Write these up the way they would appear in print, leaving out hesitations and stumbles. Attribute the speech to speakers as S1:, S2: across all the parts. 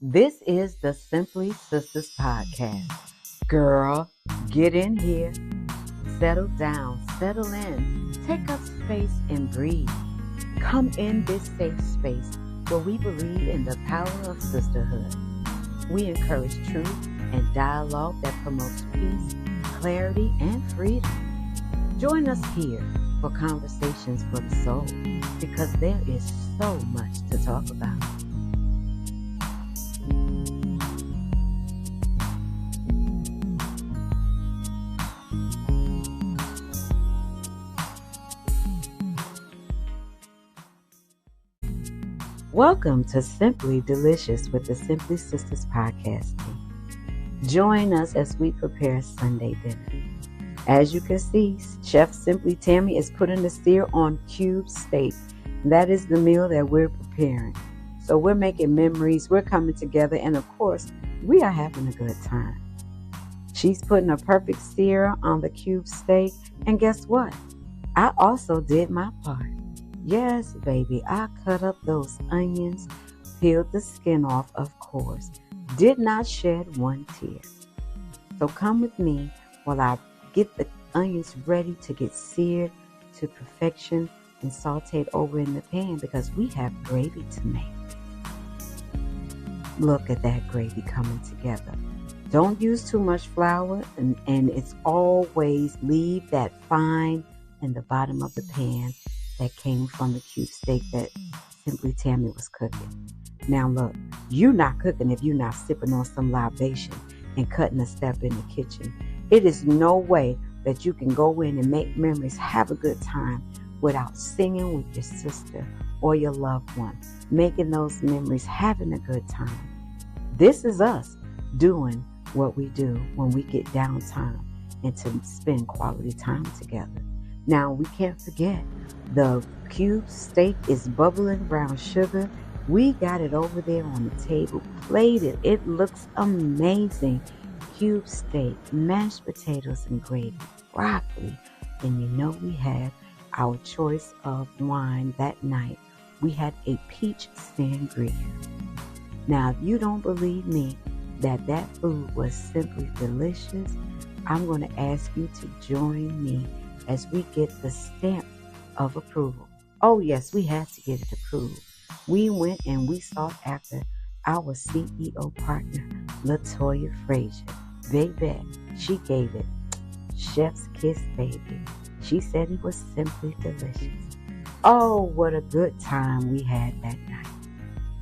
S1: This is the Simpli Sisters Podcast. Girl, get in here, settle down, settle in, take up space and breathe. Come in this safe space where we believe in the power of sisterhood. We encourage truth and dialogue that promotes peace, clarity, and freedom. Join us here for conversations for the soul, because there is so much to talk about. Welcome to Simply Delicious with the Simpli Sisters Podcast team. Join us as we prepare Sunday dinner. As you can see, Chef Simply Tammy is putting the steer on cube steak. That is the meal that we're preparing. So we're making memories, we're coming together, and of course, we are having a good time. She's putting a perfect steer on the cube steak, and guess what? I also did my part. Yes, baby, I cut up those onions, peeled the skin off, of course. Did not shed one tear. So come with me while I get the onions ready to get seared to perfection and sauteed over in the pan, because we have gravy to make. Look at that gravy coming together. Don't use too much flour, and it's always leave that fine in the bottom of the pan that came from the cube steak that Simply Tammy was cooking. Now look, you're not cooking if you're not sipping on some libation and cutting a step in the kitchen. It is no way that you can go in and make memories, have a good time, without singing with your sister or your loved one, making those memories, having a good time. This is us doing what we do when we get downtime and to spend quality time together. Now, we can't forget, the cube steak is bubbling brown sugar. We got it over there on the table, plated. It looks amazing. Cube steak, mashed potatoes and gravy, broccoli. And you know we had our choice of wine that night. We had a peach sangria. Now, if you don't believe me that food was simply delicious, I'm going to ask you to join me as we get the stamp of approval. Oh yes, we had to get it approved. We went and we sought after our CEO partner, Latoya Frazier. Baby, she gave it chef's kiss, baby. She said it was simply delicious. Oh, what a good time we had that night.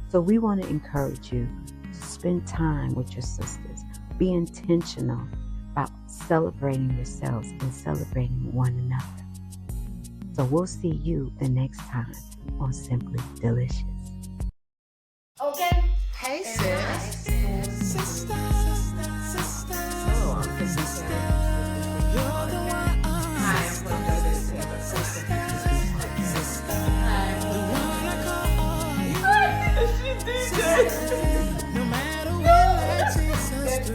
S1: So we want to encourage you to spend time with your sisters. Be intentional about celebrating yourselves and celebrating one another. So we'll see you the next time on Simply Delicious.
S2: Okay.
S3: Hey, sis. Sister.
S2: Oh, I'm sister.
S3: You're the one.
S2: Hi, I'm Simpli Sisters. Hi.
S3: The one I call
S2: She
S3: no matter what, let's say sister.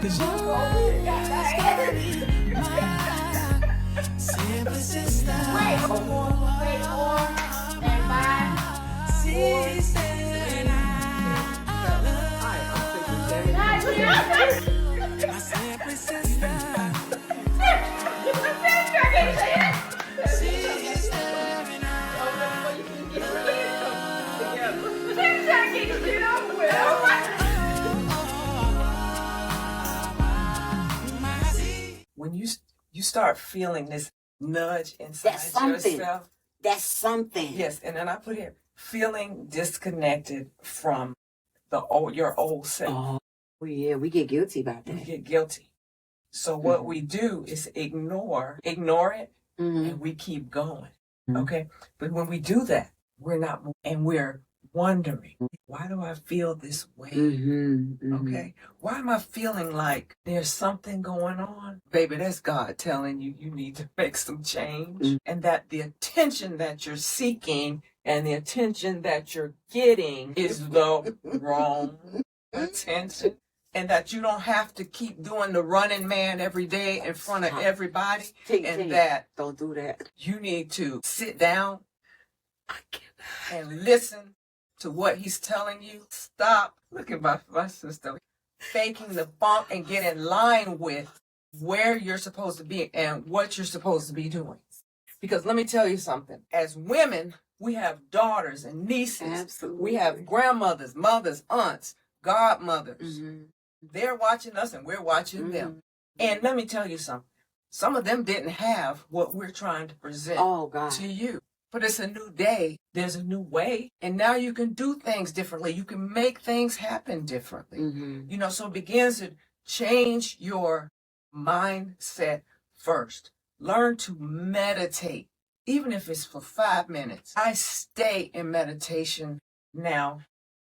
S3: 'Cause you're always gotta be my Simpli Sister.
S2: Wait, four, and five.
S3: Sister. My Simpli Sister.
S4: When you start feeling this nudge inside
S1: That's something.
S4: yourself.
S1: That's something.
S4: Yes, and then I put here, feeling disconnected from your old self.
S1: Oh, yeah, we get guilty about
S4: We
S1: that.
S4: get guilty. So what we do is ignore it,
S1: Mm-hmm.
S4: and we keep going.
S1: Mhm.
S4: Okay? But when we do that, we're wondering, why do I feel this way?
S1: Mm-hmm.
S4: Okay? Why am I feeling like there's something going on? Baby, that's God telling you need to make some change.
S1: Mm.
S4: And that the attention that you're seeking and the attention that you're getting is the wrong attention. And that you don't have to keep doing the running man every day in front of everybody. And that
S1: Don't do that.
S4: you need to sit down and listen to what he's telling you, stop. Look at my sister. Faking the funk and get in line with where you're supposed to be and what you're supposed to be doing. Because let me tell you something. As women, we have daughters and nieces.
S1: Absolutely.
S4: We have grandmothers, mothers, aunts, godmothers.
S1: Mm-hmm.
S4: They're watching us and we're watching them. And let me tell you something. Some of them didn't have what we're trying to present to you. But it's a new day. There's a new way. And now you can do things differently. You can make things happen differently. You know, so it begins to change your mindset first. Learn to meditate, even if it's for 5 minutes. I stay in meditation now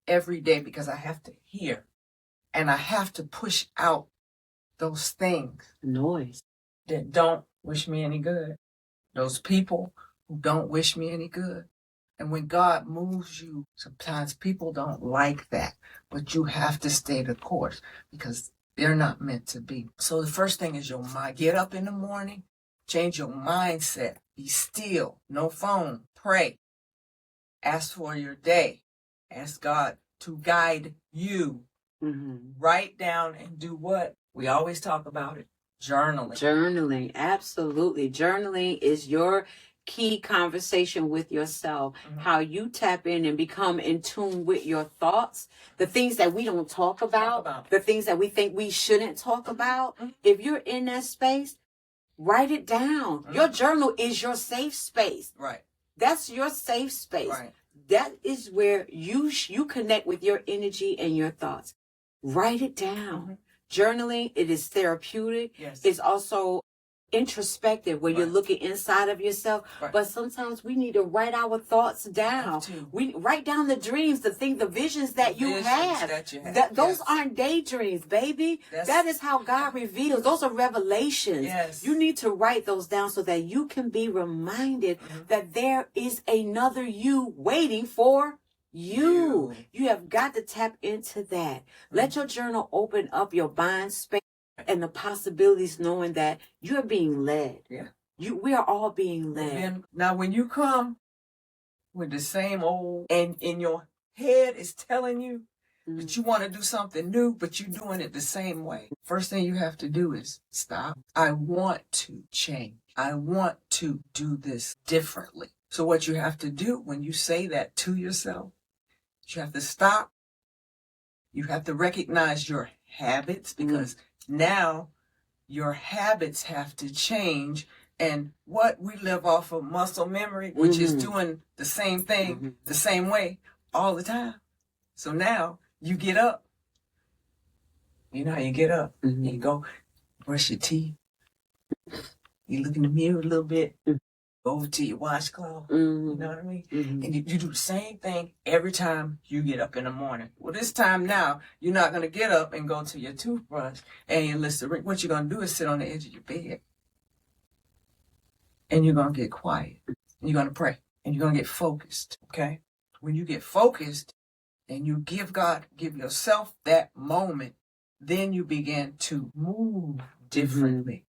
S4: every day because I have to hear and I have to push out those things
S1: Noise.
S4: that don't wish me any good. Those people who don't wish me any good. And when God moves you, sometimes people don't like that, but you have to stay the course because they're not meant to be. So the first thing is your mind. Get up in the morning, change your mindset, be still, no phone, pray, ask for your day, ask God to guide you. Write down and do what? We always talk about it, journaling.
S1: Journaling, absolutely. Journaling is your key conversation with yourself, how you tap in and become in tune with your thoughts, the things that we don't talk about, the things that we think we shouldn't talk about. If you're in that space, write it down. Your journal is your safe space.
S4: Right.
S1: That's your safe space.
S4: Right.
S1: That is where you connect with your energy and your thoughts. Write it down. Journaling, it is therapeutic.
S4: Yes.
S1: It's also introspective where you're looking inside of yourself. But sometimes we need to write our thoughts down. We write down the dreams, the visions that you have. Those aren't daydreams, baby. That is how God reveals. Those are revelations.
S4: Yes.
S1: You need to write those down so that you can be reminded that there is another you waiting for you. You have got to tap into that. Let your journal open up your mind space and the possibilities, knowing that you're being led. We are all being led.
S4: And now when you come with the same old, and in your head is telling you that you want to do something new, but you're doing it the same way. First thing you have to do is stop. I want to change. I want to do this differently. So what you have to do when you say that to yourself, you have to stop. You have to recognize your habits, because now your habits have to change. And what we live off of muscle memory, which is doing the same thing the same way all the time. So now you get up. You know how you get up. You go brush your teeth. You look in the mirror a little bit. Go over to your washcloth. You know what I mean? And you do the same thing every time you get up in the morning. Well, this time now, you're not going to get up and go to your toothbrush and your Listerine. What you're going to do is sit on the edge of your bed. And you're going to get quiet. And you're going to pray. And you're going to get focused. Okay? When you get focused and you give yourself that moment, then you begin to move differently.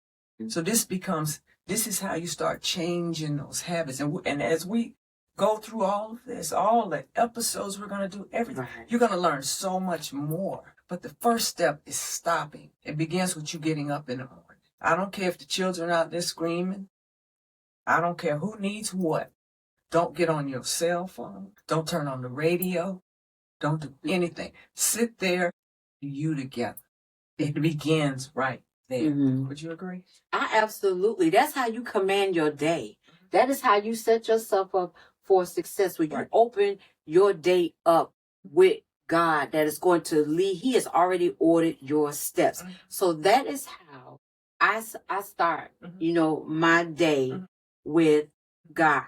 S4: So this is how you start changing those habits. And as we go through all of this, all the episodes we're going to do, everything, you're going to learn so much more. But the first step is stopping. It begins with you getting up in the morning. I don't care if the children are out there screaming. I don't care who needs what. Don't get on your cell phone. Don't turn on the radio. Don't do anything. Sit there, you together. It begins right there. Would you agree?
S1: Absolutely. That's how you command your day. That is how you set yourself up for success. When you open your day up with God, that is going to lead. He has already ordered your steps. So that is how I start, my day with God.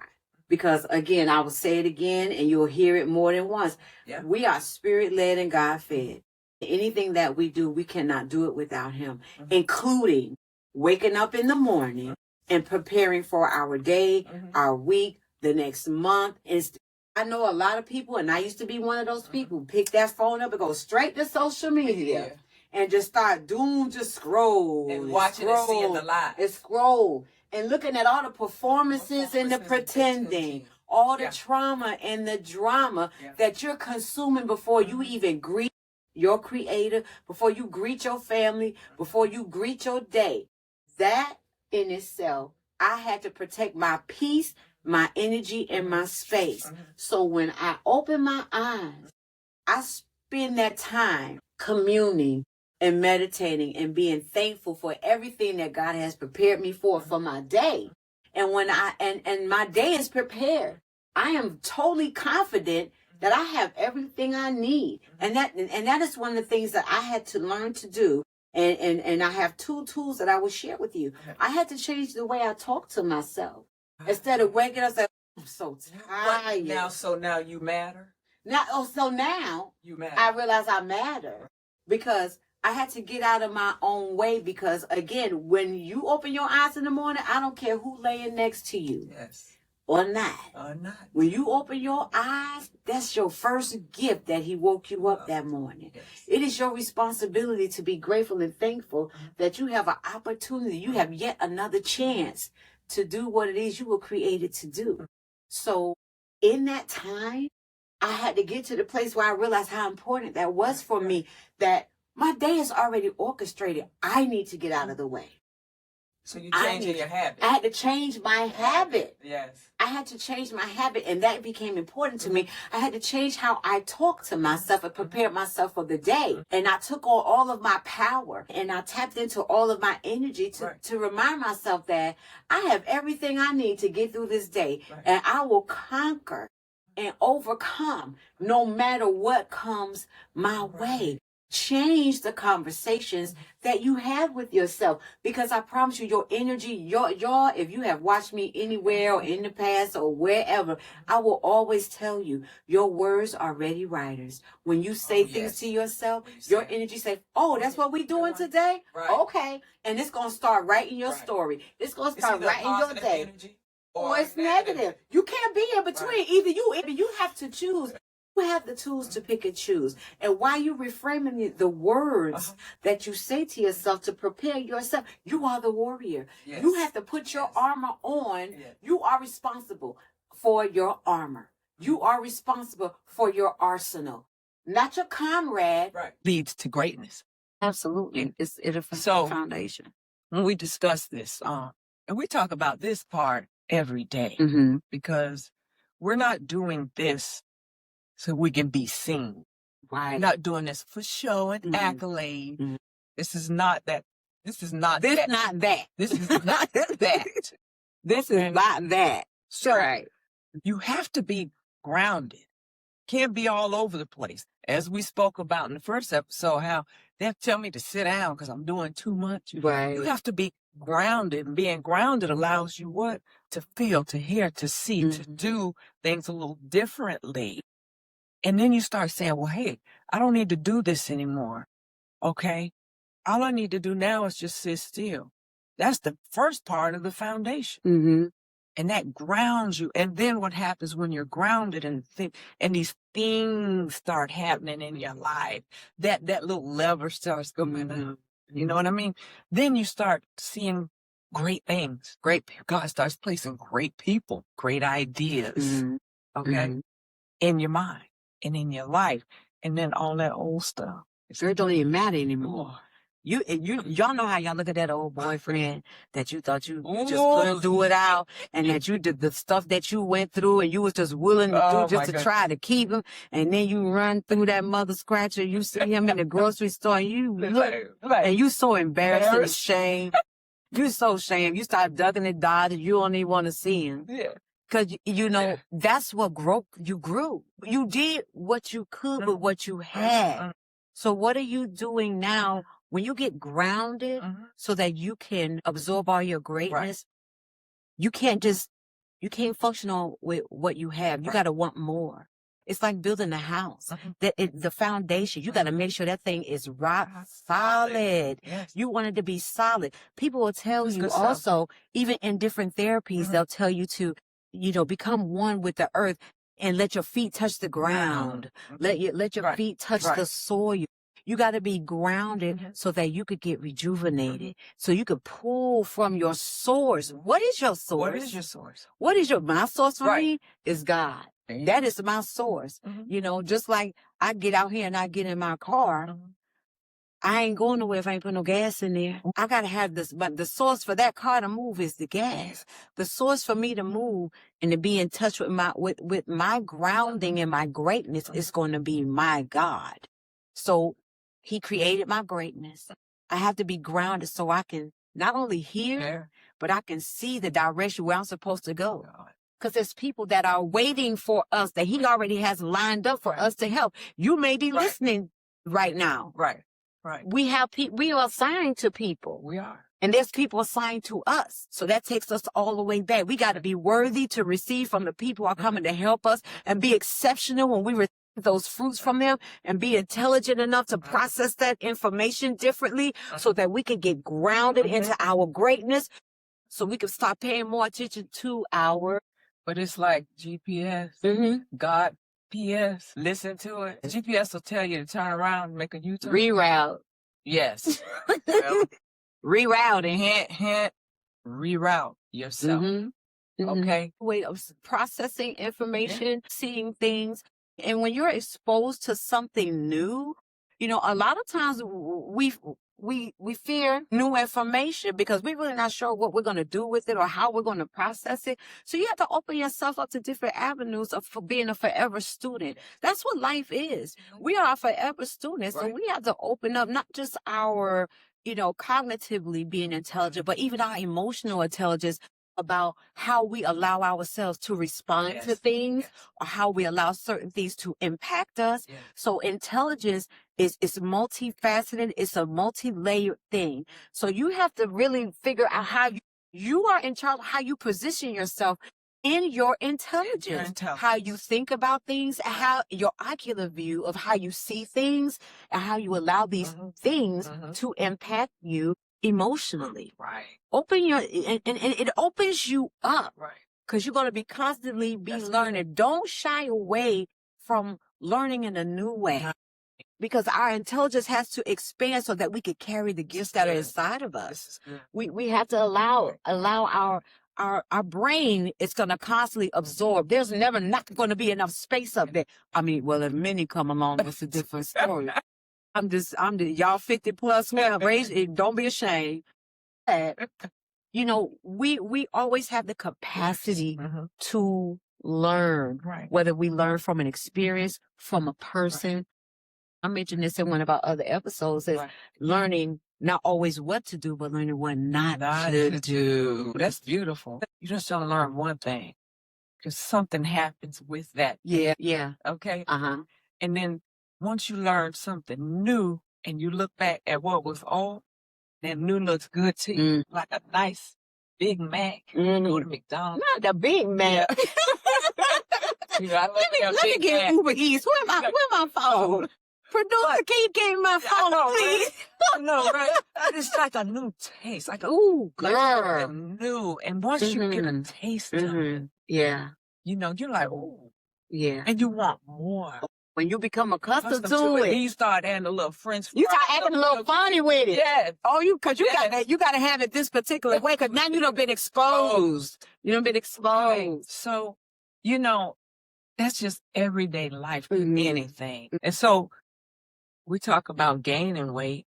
S1: Because again, I will say it again and you'll hear it more than once. We are spirit-led and God-fed. Anything that we do, we cannot do it without him, including waking up in the morning and preparing for our day, our week, the next month. I know a lot of people, and I used to be one of those people, pick that phone up and go straight to social media and just start just scroll.
S4: And watching and seeing the lies.
S1: And scroll. And looking at all the performances and the pretending. all the
S4: Yeah.
S1: trauma and the drama
S4: Yeah.
S1: that you're consuming before you even greet your creator, before you greet your family, before you greet your day. That in itself, I had to protect my peace, my energy, and my space. So when I open my eyes, I spend that time communing and meditating and being thankful for everything that God has prepared me for my day. And when and my day is prepared, I am totally confident that I have everything I need. And that is one of the things that I had to learn to do. And I have 2 tools that I will share with you. I had to change the way I talk to myself. Instead of waking up saying, I'm so tired.
S4: Now you matter.
S1: Now
S4: You matter.
S1: I realize I matter because I had to get out of my own way. Because again, when you open your eyes in the morning, I don't care who laying next to you.
S4: Yes.
S1: Or not.
S4: Or not.
S1: When you open your eyes, that's your first gift that he woke you up that morning.
S4: Yes.
S1: It is your responsibility to be grateful and thankful that you have an opportunity. You have yet another chance to do what it is you were created to do. So in that time, I had to get to the place where I realized how important that was for me, that my day is already orchestrated. I need to get out of the way.
S4: So you're changing your habit.
S1: I had to change my habit.
S4: Yes.
S1: I had to change my habit, and that became important to me. I had to change how I talk to myself and prepare myself for the day. And I took on all of my power, and I tapped into all of my energy to remind myself that I have everything I need to get through this day, and I will conquer and overcome no matter what comes my way. Change the conversations that you have with yourself, because I promise you, your energy, your if you have watched me anywhere or in the past or wherever, I will always tell you, your words are ready writers. When you say things to yourself, your energy say, oh, that's what we doing today?
S4: Right.
S1: Okay. And it's going to start right in your story. It's going to start right in your day. Or it's negative. You can't be in between. Right. Either you have to choose. You have the tools to pick and choose. And while you reframing the words that you say to yourself to prepare yourself, you are the warrior. Yes. You have to put your armor on. Yes. You are responsible for your armor. You are responsible for your arsenal. Not your comrade.
S4: Right. Leads to greatness.
S1: Absolutely. It's a foundation.
S4: When we discuss this, and we talk about this part every day, because we're not doing this so we can be seen.
S1: Right.
S4: We're not doing this for show and accolade. This is not that. This is not that. This is not that.
S1: This is not that.
S4: So you have to be grounded. Can't be all over the place. As we spoke about in the first episode, how they tell me to sit down because I'm doing too much.
S1: Right.
S4: You have to be grounded. And being grounded allows you what? To feel, to hear, to see, to do things a little differently. And then you start saying, well, hey, I don't need to do this anymore. Okay. All I need to do now is just sit still. That's the first part of the foundation. And that grounds you. And then what happens when you're grounded and these things start happening in your life, that little lever starts going up. You know what I mean? Then you start seeing great things. God starts placing great people, great ideas. Okay. In your mind and in your life. And then all that old stuff.
S1: It don't even matter anymore. Y'all know how y'all look at that old boyfriend that you thought you just couldn't do it out, and that you did the stuff that you went through and you was just willing to do just to try to keep him, and then you run through that mother scratcher, you see him in the grocery store, and you look, and you so embarrassed and ashamed. You so ashamed. You start ducking and dodging. You don't even want to see him. Yeah. Because, that's what you grew. You did what you could with what you had. So what are you doing now when you get grounded so that you can absorb all your greatness? You can't function on with what you have. You got to want more. It's like building a house. The foundation, you got to make sure that thing is rock solid. Yes. You want it to be solid. People will tell you also, even in different therapies, they'll tell you to, become one with the earth and let your feet touch the ground. Let your feet touch the soil. You got to be grounded so that you could get rejuvenated, so you could pull from your source. What is your source?
S4: What is your source?
S1: What is my source for
S4: Right.
S1: me is God. That is my source. You know, just like I get out here and I get in my car, I ain't going nowhere if I ain't put no gas in there. I got to have this, but the source for that car to move is the gas. The source for me to move and to be in touch with my grounding and my greatness is going to be my God. So he created my greatness. I have to be grounded so I can not only hear, but I can see the direction where I'm supposed to go. Because there's people that are waiting for us that he already has lined up for us to help. You may be listening right now.
S4: Right.
S1: We have we are assigned to people.
S4: We are.
S1: And there's people assigned to us. So that takes us all the way back. We got to be worthy to receive from the people who are coming to help us and be exceptional when we receive those fruits from them and be intelligent enough to process that information differently so that we can get grounded into our greatness, so we can start paying more attention to our.
S4: But it's like GPS, God PS, listen to it. GPS will tell you to turn around and make a U-turn.
S1: Reroute.
S4: Yes. Well,
S1: Rerouting.
S4: hint, reroute yourself. Okay?
S1: Way of processing information, seeing things. And when you're exposed to something new, you know, a lot of times we fear new information because we're really not sure what we're going to do with it or how we're going to process it. So you have to open yourself up to different avenues for being a forever student. That's what life is. We are a forever students. So we have to open up not just our, you know, cognitively being intelligent, but even our emotional intelligence about how we allow ourselves to respond to things or how we allow certain things to impact us. So intelligence is multifaceted. It's a multi-layered thing. So you have to really figure out how you are in charge of how you position yourself in your intelligence, how you think about things, how your ocular view of how you see things and how you allow these things to impact you emotionally.
S4: Right.
S1: Open your, and it opens you up.
S4: Right.
S1: Because you're going to be constantly learning. Don't shy away from learning in a new way. Because our intelligence has to expand so that we could carry the gifts that are inside of us. We have to allow our brain is going to constantly absorb. There's never not going to be enough space up there. I mean, well, if many come along, it's a different story. I'm the y'all 50 plus now. Raise it. Don't be ashamed. You know, we always have the capacity to learn, whether we learn from an experience, from a person. I mentioned this in one of our other episodes, is learning not always what to do, but learning what not to do.
S4: That's beautiful. You just don't learn one thing because something happens with that.
S1: Yeah.
S4: Okay.
S1: And
S4: then once you learn something new and you look back at what was old, that new looks good to you, like a nice Big Mac. Go to McDonald's.
S1: Not the Big Mac.
S4: You know,
S1: let me get Uber Eats. Where my phone? Producer, can you give me my phone, please?
S4: No, right? It's like a new taste. Like
S1: ooh,
S4: girl. New. And once you get a taste of it, you know, you're like, ooh.
S1: Yeah.
S4: And you want more.
S1: When you become accustomed to it,
S4: you start adding a little French fries.
S1: You start acting a little funny with it.
S4: Yeah.
S1: Oh, you gotta have it this particular way because now you done been exposed. You done been exposed.
S4: Right. So, you know, that's just everyday life, anything. And so we talk about gaining weight.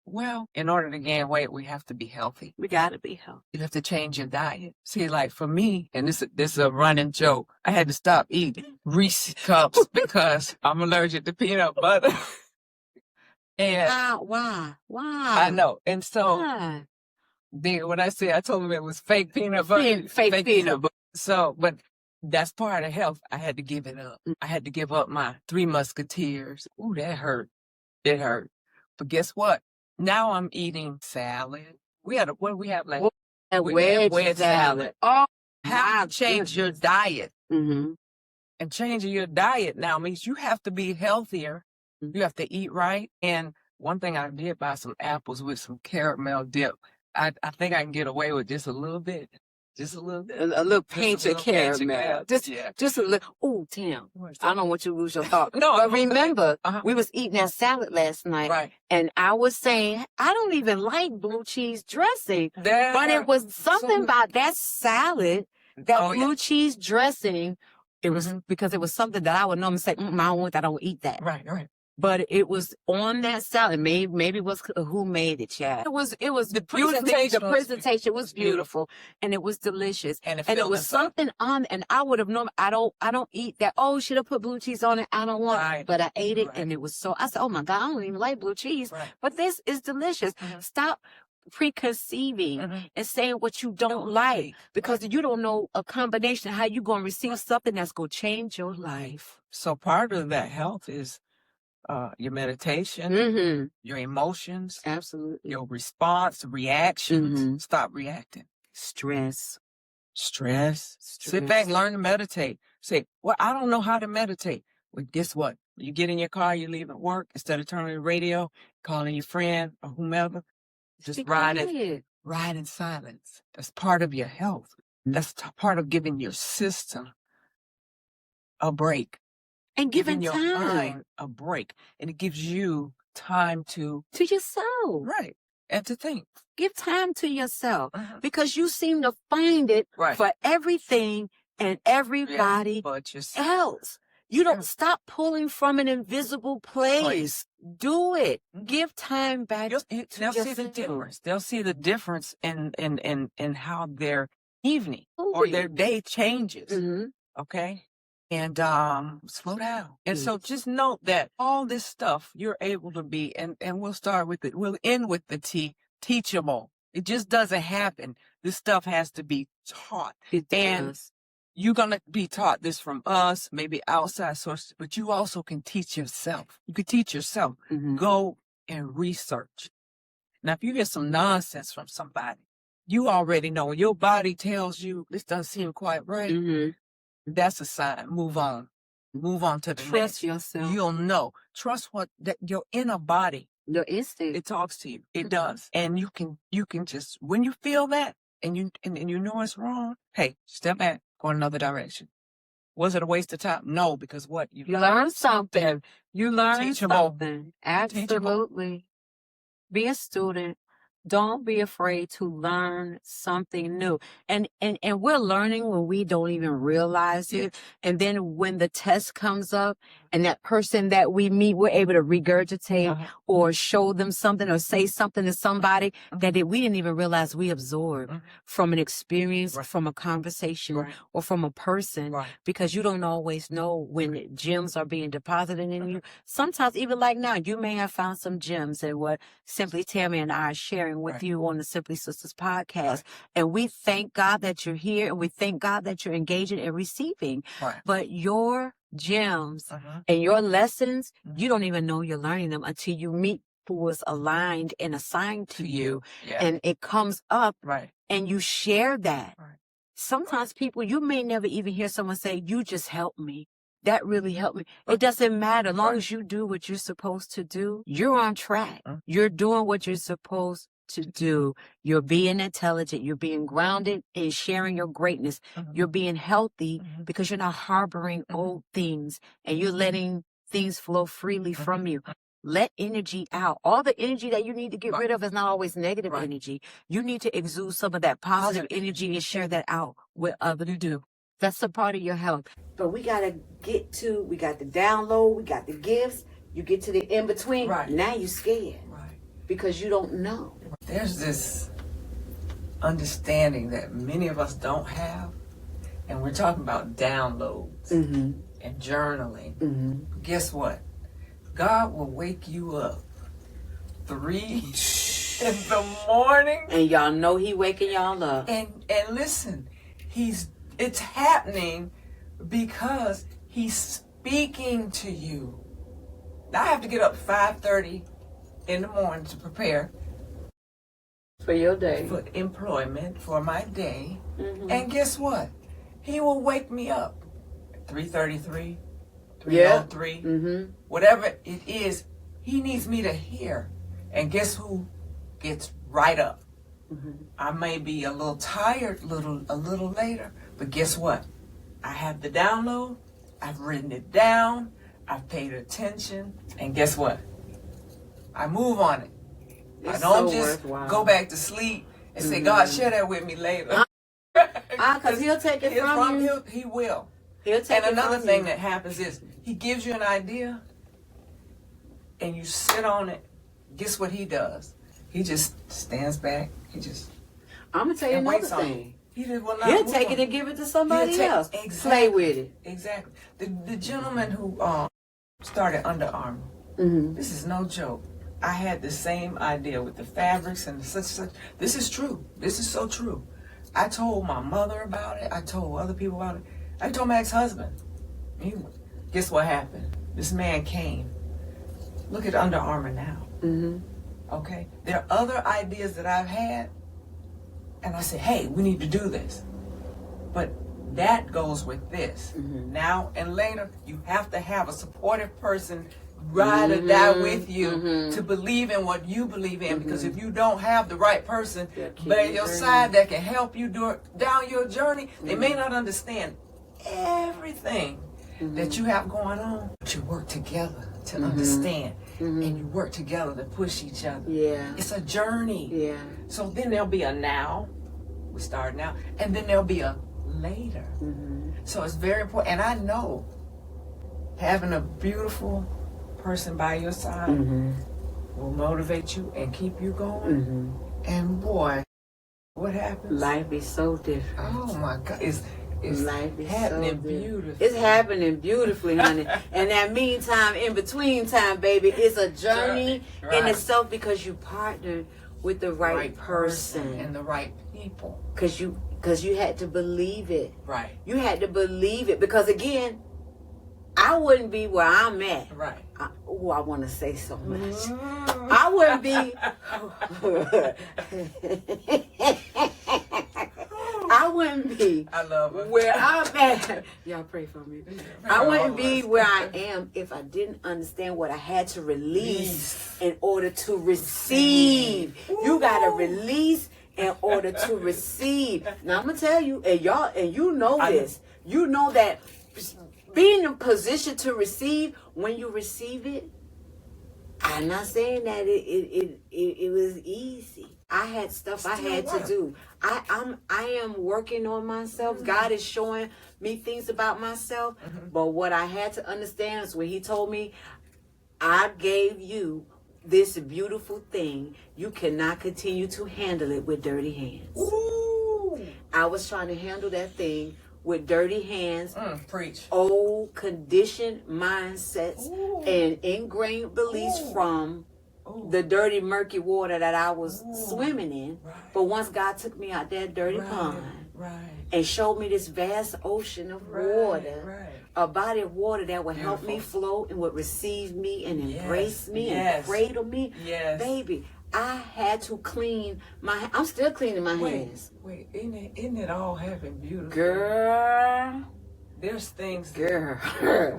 S4: Well, in order to gain weight, we have to be healthy.
S1: We got to be healthy.
S4: You have to change your diet. See, like for me, and this is a running joke, I had to stop eating Reese cups because I'm allergic to peanut butter. And
S1: why?
S4: I know. And so then when I told them it was fake peanut butter.
S1: Fake peanut butter.
S4: So, but that's part of health. I had to give it up. I had to give up my 3 Musketeers. Ooh, that hurt. It hurt. But guess what? Now I'm eating salad. What do we have like?
S1: Wedge salad.
S4: Oh, how to change your diet. And changing your diet now means you have to be healthier. You have to eat right. And one thing I did, buy some apples with some caramel dip. I think I can get away with just a little bit. Just a little
S5: pinch of caramel. Just a little. Oh, Tim, I don't want you to lose your thought.
S4: No,
S5: but remember, we was eating that salad last night,
S4: Right.
S5: and I was saying I don't even like blue cheese dressing, but it was something about that salad, that blue cheese dressing. It was because it was something that I would normally say, I don't want that. I don't eat that.
S4: Right, right.
S5: But it was on that salad. Maybe it was who made it, Chad. It was the
S4: presentation.
S5: The presentation was beautiful, and it was delicious,
S4: and
S5: it was something on. And I would have known. I don't eat that. Oh, should have put blue cheese on it. I don't want.
S4: Right.
S5: But I ate it, and it was so. I said, oh my God, I don't even like blue cheese, but this is delicious. Stop preconceiving and saying what you don't like, because you don't know a combination of how you going to receive something that's going to change your life.
S4: So part of that health is your meditation, your emotions,
S5: absolutely,
S4: your response, reactions. Stop reacting.
S5: Stress.
S4: Sit back, learn to meditate. Say, well, I don't know how to meditate. Well, guess what? You get in your car, you leave at work, instead of turning the radio, calling your friend or whomever, just ride in silence. That's part of your health. That's part of giving your system a break.
S5: And giving
S4: your
S5: time
S4: mind a break. And it gives you time to
S5: yourself.
S4: Right. And to think.
S5: Give time to yourself. Because you seem to find it for everything and everybody
S4: but yourself.
S5: else. You don't stop pulling from an invisible place. Do it. Give time back.
S4: They'll see the difference. They'll see the difference in how their evening or their day changes. Okay? And slow down. And so just note that all this stuff you're able to be, and we'll start with it. We'll end with the teachable. It just doesn't happen. This stuff has to be taught.
S5: It does.
S4: You're going to be taught this from us, maybe outside sources, but you also can teach yourself. You can teach yourself. Go and research. Now, if you get some nonsense from somebody, you already know. Your body tells you this doesn't seem quite right. That's a sign. Move on. Move on to the next.
S5: Trust yourself.
S4: You'll know. Trust that your inner body.
S5: Your instinct.
S4: It talks to you. It does. And you can just, when you feel that and you know it's wrong, hey, step back, go in another direction. Was it a waste of time? No, because what? You
S5: learned something. You learned
S4: Teachable.
S5: something. Absolutely. Be a student. Don't be afraid to learn something new. And we're learning when we don't even realize it. And then when the test comes up and that person that we meet, we're able to regurgitate or show them something or say something to somebody that we didn't even realize we absorbed from an experience, from a conversation, or from a person, because you don't always know when gems are being deposited in you. Sometimes, even like now, you may have found some gems in what Simply Tammy and I are sharing with you on the Simpli Sisters Podcast. And we thank God that you're here, and we thank God that you're engaging and receiving. But your gems and your lessons, you don't even know you're learning them until you meet who was aligned and assigned to you. And it comes up and you share that. Sometimes people, you may never even hear someone say, you just helped me. That really helped me. It doesn't matter. As long as you do what you're supposed to do, you're on track. You're doing what you're supposed to do. You're being intelligent. You're being grounded in sharing your greatness. You're being healthy because you're not harboring old things, and you're letting things flow freely from you. Let energy out. All the energy that you need to get rid of is not always negative energy. You need to exude some of that positive energy and share that out with others. You do. That's a part of your health. But we got to we got the download, we got the gifts. You get to the in-between. Now you're scared. Because you don't know.
S4: There's this understanding that many of us don't have. And we're talking about downloads and journaling. Guess what? God will wake you up 3 in the morning.
S5: And y'all know he waking y'all up.
S4: And listen, it's happening because he's speaking to you. Now I have to get up 5:30 in the morning to prepare
S5: for your day,
S4: for employment, for my day. And guess what? He will wake me up at 3:33, 3:03, whatever it is he needs me to hear. And guess who gets right up? I may be a little tired a little later, but guess what? I have the download. I've written it down. I've paid attention, and guess what? I move on it. I don't just go back to sleep and say, God, share that with me later.
S1: Because he'll take it from you.
S4: He will.
S1: He'll take it
S4: And another
S1: from
S4: thing
S1: you.
S4: that happens is he gives you an idea and you sit on it. Guess what he does? He just stands back.
S1: I'm going to tell you
S4: and
S1: another
S4: waits on
S1: thing.
S4: you.
S1: He'll take it and give it to somebody else.
S4: Exactly.
S1: Play with it.
S4: Exactly. The gentleman who started Under Armour, this is no joke. I had the same idea with the fabrics and such. This is true. This is so true. I told my mother about it. I told other people about it. I told my ex-husband. Guess what happened? This man came. Look at Under Armour now. Okay? There are other ideas that I've had. And I said, hey, we need to do this. But that goes with this. Now and later, you have to have a supportive person ride or die with you to believe in what you believe in. Because if you don't have the right person by your side that can help you down your journey, they may not understand everything that you have going on. But you work together to understand. And you work together to push each other.
S1: Yeah.
S4: It's a journey.
S1: Yeah.
S4: So then there'll be a now. We start now. And then there'll be a later. So it's very important. And I know having a beautiful person by your side will motivate you and keep you going. And boy, what happens?
S1: Life is so different.
S4: Oh my God. It's
S1: Life is
S4: happening
S1: so different.
S4: beautifully.
S1: It's happening beautifully, honey. And that meantime, in between time, baby, it's a journey in itself because you partnered with the right person
S4: and the right people.
S1: Because you had to believe it.
S4: Right.
S1: You had to believe it because again, I wouldn't be where I'm at.
S4: Right.
S1: I want to say so much. I wouldn't be. I wouldn't be.
S4: I love it.
S1: Where I'm at. Y'all pray for me. I wouldn't be where I am if I didn't understand what I had to release in order to receive. You gotta release in order to receive. Now I'm gonna tell you, and y'all, and you know this. You know that being in position to receive, when you receive it, I'm not saying that it was easy. I had stuff I had to do. I am working on myself. God is showing me things about myself. But what I had to understand is when he told me, I gave you this beautiful thing. You cannot continue to handle it with dirty hands.
S4: Ooh.
S1: I was trying to handle that thing with dirty hands,
S4: preach.
S1: old conditioned mindsets, and ingrained beliefs from the dirty, murky water that I was swimming in. But once God took me out that dirty pond and showed me this vast ocean of water, a body of water that would help me flow and would receive me and embrace me and cradle me, baby, I had to clean my. I'm still cleaning my hands.
S4: Wait, isn't it all happening beautiful?
S1: Girl.
S4: There's things
S1: Girl.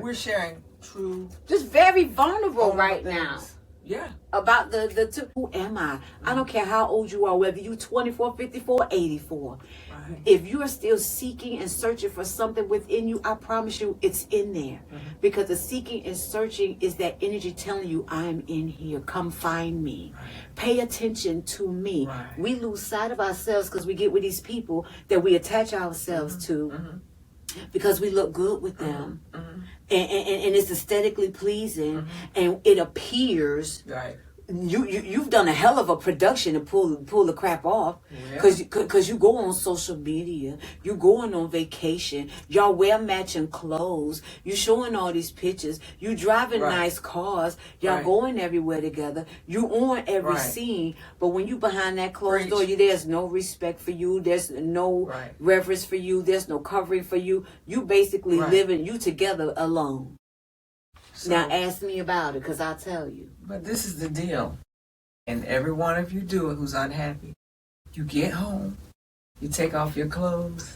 S4: we're sharing true.
S1: Just very vulnerable right now.
S4: Yeah.
S1: About the two. Who am I? I don't care how old you are, whether you 24, 54, 84. If you are still seeking and searching for something within you, I promise you it's in there. Because the seeking and searching is that energy telling you, I'm in here. Come find me. Pay attention to me. We lose sight of ourselves because we get with these people that we attach ourselves to because we look good with them. And it's aesthetically pleasing and it appears you've done a hell of a production to pull the crap off because you go on social media, you going on vacation, y'all wear matching clothes, you showing all these pictures, you driving nice cars, y'all going everywhere together, you on every scene, but when you behind that closed door, there's no respect for you, there's no reverence for you, there's no covering for you, you basically living you together alone. So, now ask me about it, because I'll tell you.
S4: But this is the deal. And every one of you do it who's unhappy. You get home, you take off your clothes,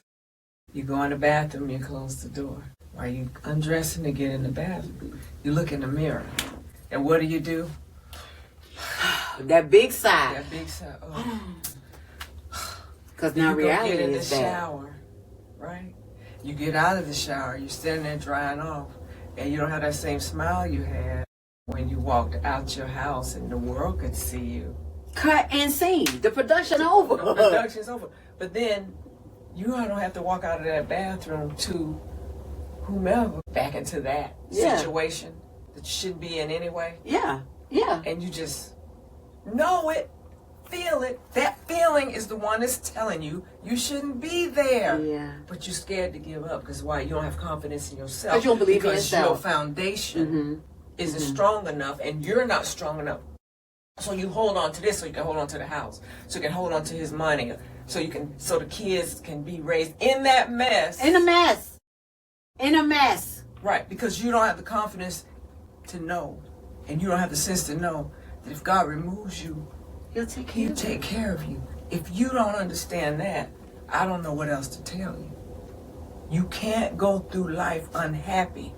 S4: you go in the bathroom, you close the door. While you undressing to get in the bathroom, you look in the mirror. And what do?
S1: That big sigh.
S4: That big sigh. Oh.
S5: Because now
S4: you
S5: reality
S4: go get in the
S5: is that.
S4: shower, right? You get out of the shower, you're standing there drying off, and you don't have that same smile you had when you walked out your house and the world could see you.
S5: Cut and scene. The production over.
S4: The production's over. But then you don't have to walk out of that bathroom to whomever back into that situation that you shouldn't be in anyway.
S5: Yeah.
S4: And you just know it, feel it. That feeling is the one that's telling you you shouldn't be there.
S5: Yeah.
S4: But you're scared to give up because why? You don't have confidence in yourself.
S5: Because you don't believe in
S4: because
S5: yourself.
S4: your foundation isn't strong enough and you're not strong enough. So you hold on to this so you can hold on to the house. So you can hold on to his money. So the kids can be raised in that mess.
S5: In a mess.
S4: Right, because you don't have the confidence to know, and you don't have the sense to know that if God removes you,
S5: He'll take
S4: care of you. If you don't understand that, I don't know what else to tell you. You can't go through life unhappy.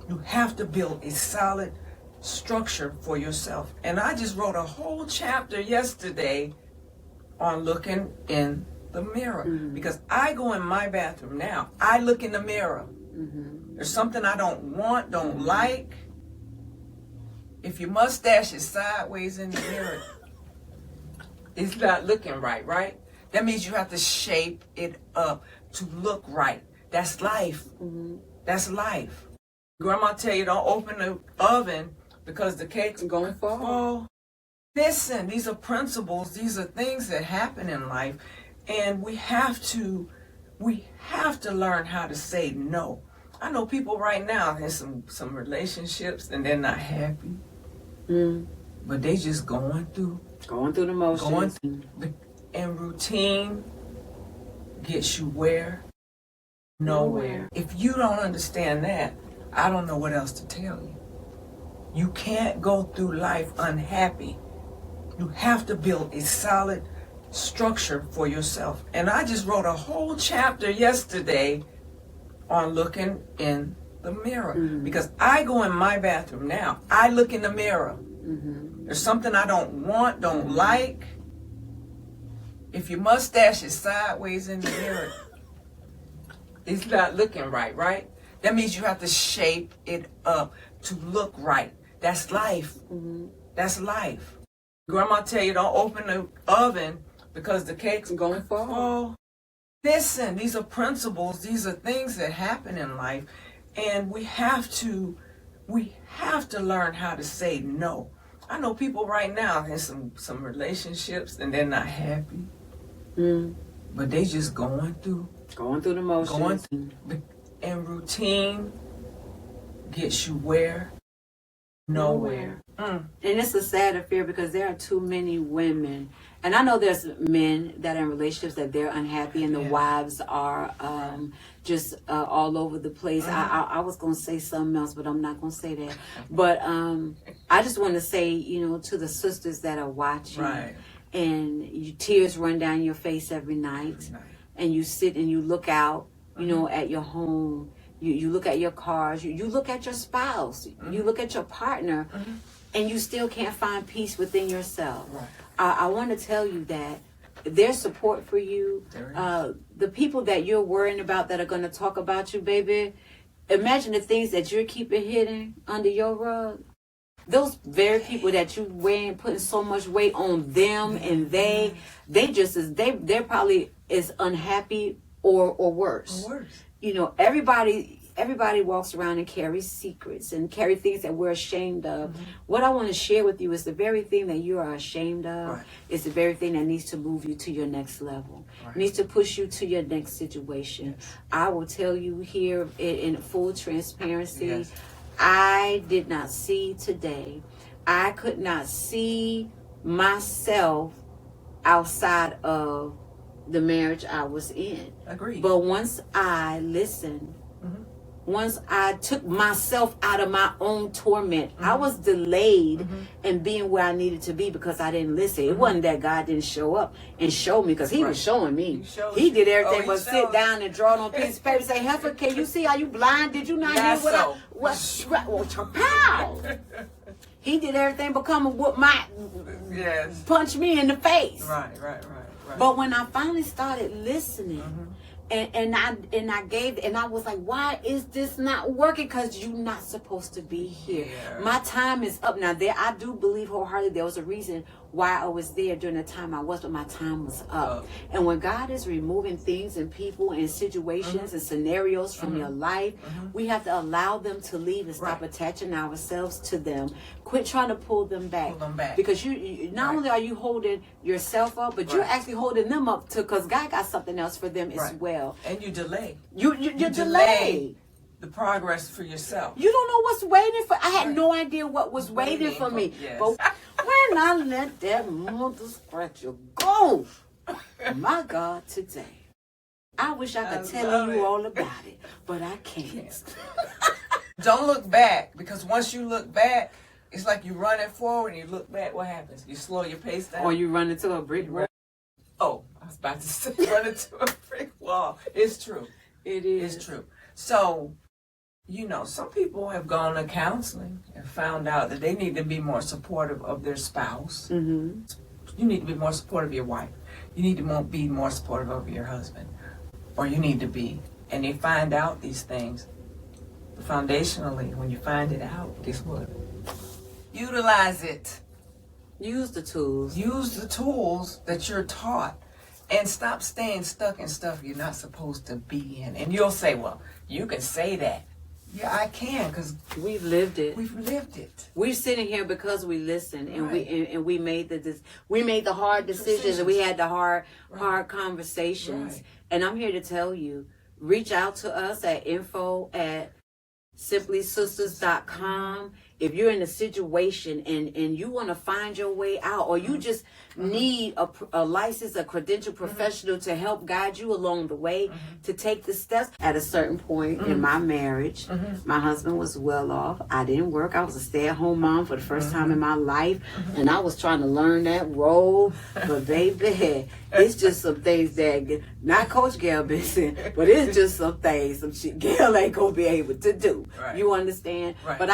S4: You have to build a solid structure for yourself. And I just wrote a whole chapter yesterday on looking in the mirror. Because I go in my bathroom now. I look in the mirror. There's something I don't want, don't like. If your mustache is sideways in the mirror, it's not looking right, right? That means you have to shape it up to look right. That's life. That's life. Grandma tell you don't open the oven because the cake's
S5: Gonna fall.
S4: Listen, these are principles. These are things that happen in life. And we have to learn how to say no. I know people right now in some relationships and they're not happy. But they just going through
S5: the motions.
S4: And routine gets you where? Nowhere. If you don't understand that, I don't know what else to tell you. You can't go through life unhappy. You have to build a solid structure for yourself. And I just wrote a whole chapter yesterday on looking in the mirror. Because I go in my bathroom now. I look in the mirror. There's something I don't want, don't like. If your mustache is sideways in the mirror, it's not looking right, right? That means you have to shape it up to look right. That's life. That's life. Grandma tell you don't open the oven because the cake's
S5: Gonna fall.
S4: Listen, these are principles. These are things that happen in life. And we have to learn how to say no. I know people right now in some relationships and they're not happy. But they just going through
S5: the motions.
S4: And routine gets you where? Nowhere.
S5: And it's a sad affair because there are too many women, and I know there's men that are in relationships that they're unhappy and the wives are just all over the place. I was going to say something else, but I'm not going to say that. But I just want to say, to the sisters that are watching, and your tears run down your face every night. And you sit and you look out, at your home. You look at your cars. You look at your spouse. You look at your partner. And you still can't find peace within yourself. I want to tell you that there's support for you. The people that you're worrying about that are going to talk about you, baby, imagine the things that you're keeping hidden under your rug. Those very people that you weighing, putting so much weight on them, and they're probably as unhappy or worse. Everybody walks around and carries secrets and carry things that we're ashamed of. What I want to share with you is the very thing that you are ashamed of is the very thing that needs to move you to your next level. Needs to push you to your next situation. I will tell you here in full transparency, I did not see today. I could not see myself outside of the marriage I was in.
S4: Agreed.
S5: But once I listened, once I took myself out of my own torment, I was delayed in being where I needed to be because I didn't listen. It wasn't that God didn't show up and show me, because he was showing me. He did everything but sit down and draw on a piece of paper and say, Heifer, can you see? Are you blind? Did you not hear what pow? He did everything but come and punch me in the face.
S4: Right.
S1: But when I finally started listening, and I was like, why is this not working? Because you're not supposed to be here. My time is up. Now, I do believe wholeheartedly there was a reason why I was there during the time I was, but my time was up. And when God is removing things and people and situations and scenarios from your life, we have to allow them to leave and stop attaching ourselves to them. Quit trying to pull them back. Because you not only are you holding yourself up, but you're actually holding them up too, because God got something else for them as well.
S4: And you delay.
S1: You delay
S4: the progress for yourself.
S1: You don't know what's waiting for. I had no idea what was waiting for me. But when I let that mother scratcher go, my God, today, I wish I could tell you all about it, but I can't.
S4: Don't look back, because once you look back, it's like you're running forward and you look back. What happens? You slow your pace down.
S1: Or you run into a brick wall.
S4: Oh, I was about to say run into a brick wall. It's true.
S1: It is.
S4: It's true. So, some people have gone to counseling and found out that they need to be more supportive of their spouse. You need to be more supportive of your wife. You need to be more supportive of your husband. Or you need to be. And they find out these things. Foundationally, when you find it out, guess what? Utilize it.
S1: Use the tools.
S4: Use the tools that you're taught. And stop staying stuck in stuff you're not supposed to be in. And you'll say, well, you can say that. Yeah, I can, because
S1: we've lived it.
S4: We've lived it.
S1: We're sitting here because we listened, and we made the hard decisions, and we had the hard conversations. And I'm here to tell you, reach out to us at info@simpliisisters.com. If you're in a situation and you want to find your way out, or you just need a licensed, a credentialed professional to help guide you along the way to take the steps. At a certain point in my marriage, my husband was well off. I didn't work. I was a stay-at-home mom for the first time in my life, and I was trying to learn that role. But baby, it's just some things that, not Coach Gail Benson, but it's just some things, some shit Gail ain't gonna be able to do. You understand? But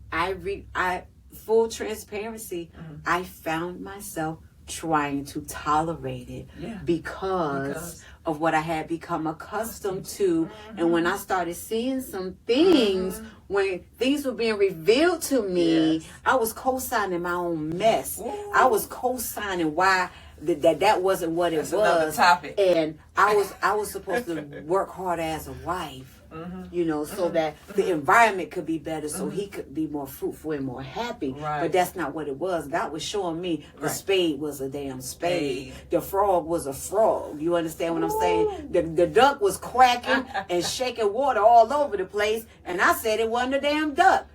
S1: I full transparency, I found myself trying to tolerate it because of what I had become accustomed to. And when I started seeing some things, when things were being revealed to me, I was co-signing my own mess. I was co-signing why that wasn't what it was.
S4: Another topic.
S1: And I was supposed to work hard as a wife. So that the environment could be better, so he could be more fruitful and more happy. But that's not what it was. God was showing me the spade was a damn spade. The frog was a frog. You understand what I'm saying? The duck was quacking and shaking water all over the place, and I said it wasn't a damn duck.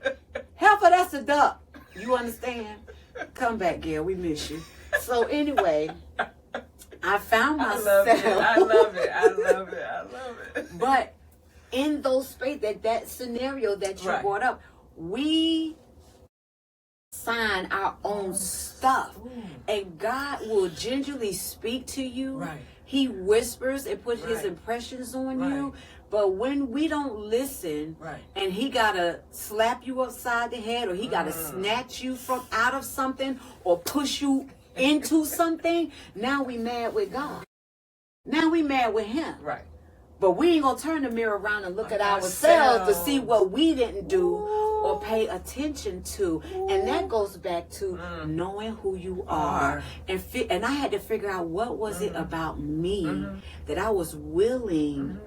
S1: Heifer, that's a duck. You understand? Come back, Gail. We miss you. So anyway, I found myself.
S4: I love it. But
S1: in those space, that scenario that you brought up, we sign our own stuff. And God will gingerly speak to you. He whispers and puts his impressions on you. But when we don't listen, and he gotta slap you upside the head, or he gotta snatch you from out of something, or push you into something, now we mad with God. Now we mad with him. But we ain't gonna turn the mirror around and look at ourselves to see what we didn't do or pay attention to. And that goes back to knowing who you are. And I had to figure out, what was it about me that I was willing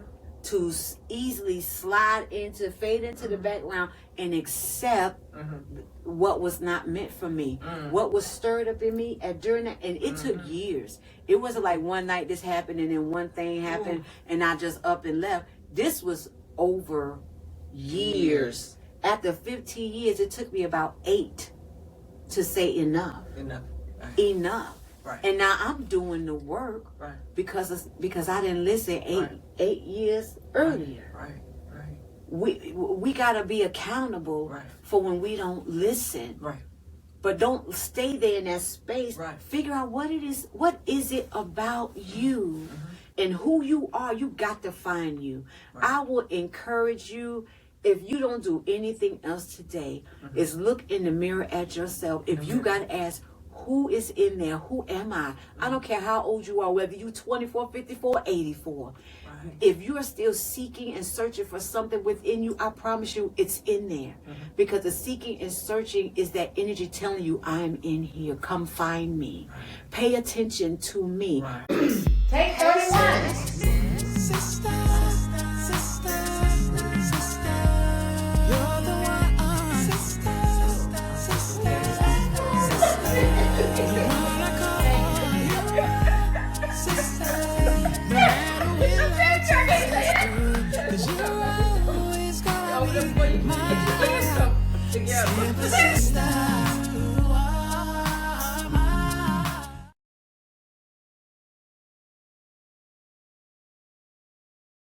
S1: to easily fade into the background and accept what was not meant for me, what was stirred up in me during that. And it took years. It wasn't like one night this happened and then one thing happened and I just up and left. This was over years. After 15 years, it took me about 8 to say enough. Enough. And now I'm doing the work because I didn't listen 8 years earlier. We gotta be accountable for when we don't listen. But don't stay there in that space. Figure out what is it about you and who you are. You got to find you. I will encourage you, if you don't do anything else today, is look in the mirror at yourself. If you got to ask,
S6: who is in there? Who am I? I don't care how old you are, whether you're 24, 54, 84. If you are still seeking and searching for something within you, I promise you it's in there. Because the seeking and searching is that energy telling you, I'm in here. Come find me. Pay attention to me.
S2: Take 31.
S3: Sister, sister, sister, you're the one. Sister, sister, sister, you wanna call you sister. No matter where life takes you, 'cause you're always gonna be my Simpli sister.